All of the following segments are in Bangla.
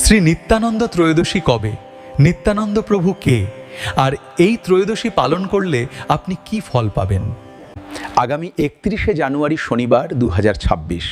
শ্রী নিত্যানন্দ ত্রয়োদশী কবে, নিত্যানন্দ প্রভু কে, আর এই ত্রয়োদশী পালন করলে আপনি কি ফল পাবেন? আগামী 31শে জানুয়ারি শনিবার 2026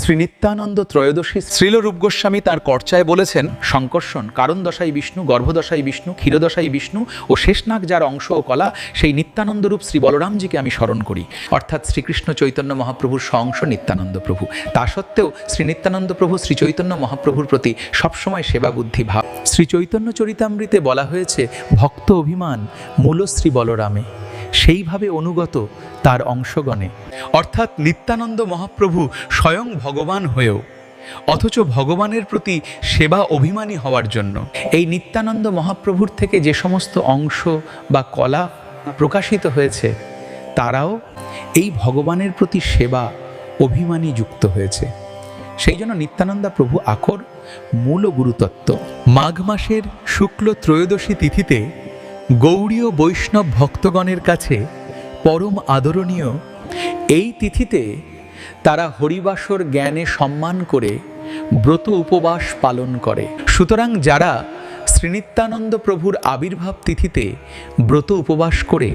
শ্রী নিত্যানন্দ ত্রয়োদশী। শ্রীল রূপ গোস্বামী তাঁর কর্চায় বলেছেন, শঙ্কর্ষণ কারণ দশাই বিষ্ণু, গর্ভদশাই বিষ্ণু, ক্ষীরদশাই বিষ্ণু ও শেষনাগ যার অংশ ও কলা, সেই নিত্যানন্দরূপ শ্রী বলরামজিকে আমি স্মরণ করি। অর্থাৎ শ্রীকৃষ্ণ চৈতন্য মহাপ্রভুর স্বঅংশ নিত্যানন্দ প্রভু। তা সত্ত্বেও শ্রী নিত্যানন্দ প্রভু শ্রী চৈতন্য মহাপ্রভুর প্রতি সবসময় সেবা বুদ্ধি ভাব। শ্রী চৈতন্য চরিতামৃতে বলা হয়েছে, ভক্ত অভিমান মূল শ্রী বলরামে, সেইভাবে অনুগত তার অংশগণে। অর্থাৎ নিত্যানন্দ মহাপ্রভু স্বয়ং ভগবান হয়েও অথচ ভগবানের প্রতি সেবা অভিমানী হওয়ার জন্য এই নিত্যানন্দ মহাপ্রভুর থেকে যে সমস্ত অংশ বা কলা প্রকাশিত হয়েছে, তারাও এই ভগবানের প্রতি সেবা অভিমানী যুক্ত হয়েছে। সেই জন্য নিত্যানন্দ প্রভু আখর মূল গুরুতত্ত্ব। মাঘ মাসের শুক্ল ত্রয়োদশী তিথিতে গৌড়ীয় বৈষ্ণব ভক্তগণের কাছে পরম আদরণীয় এই তিথিতে তারা হরিবাসর জ্ঞানে সম্মান করে ব্রত উপবাস পালন করে। সুতরাং যারা শ্রীনিত্যানন্দ প্রভুর আবির্ভাব তিথিতে ব্রত উপবাস করে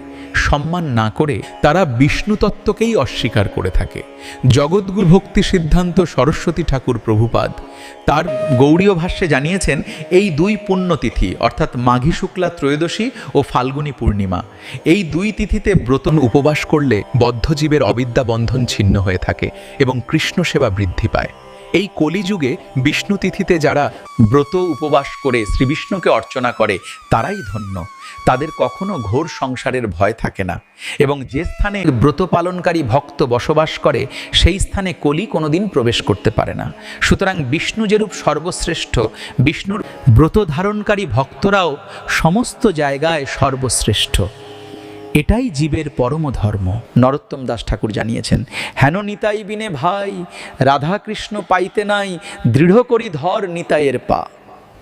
সম্মান না করে, তারা বিষ্ণু তত্ত্বকেই অস্বীকার করে থাকে। জগৎগুরু ভক্তি সিদ্ধান্ত সরস্বতী ঠাকুর প্রভুপাদ তার গৌড়ীয় ভাষ্যে জানিয়েছেন, এই দুই পুণ্যতিথি অর্থাৎ মাঘী শুক্লা ত্রয়োদশী ও ফাল্গুনী পূর্ণিমা, এই দুই তিথিতে ব্রত উপবাস করলে বদ্ধজীবের অবিদ্যা বন্ধন ছিন্ন হয়ে থাকে এবং কৃষ্ণ সেবা বৃদ্ধি পায়। এই কলিযুগে বিষ্ণু তিথিতে যারা ব্রত উপবাস করে শ্রীবিষ্ণুকে অর্চনা করে, তারাই ধন্য। তাদের কখনো ঘোর সংসারের ভয় থাকে না, এবং যে স্থানে ব্রত পালনকারী ভক্ত বসবাস করে, সেই স্থানে কলি কোনোদিন প্রবেশ করতে পারে না। সুতরাং বিষ্ণু যেরূপ সর্বশ্রেষ্ঠ, বিষ্ণুর ব্রত ধারণকারী ভক্তরাও সমস্ত জায়গায় সর্বশ্রেষ্ঠ। এটাই জীবের পরম ধর্ম। নরোত্তম দাস ঠাকুর জানিয়েছেন, হেন নিতাই বিনে ভাই, রাধাকৃষ্ণ পাইতে নাই, দৃঢ় করি ধর নিতাইয়ের পা।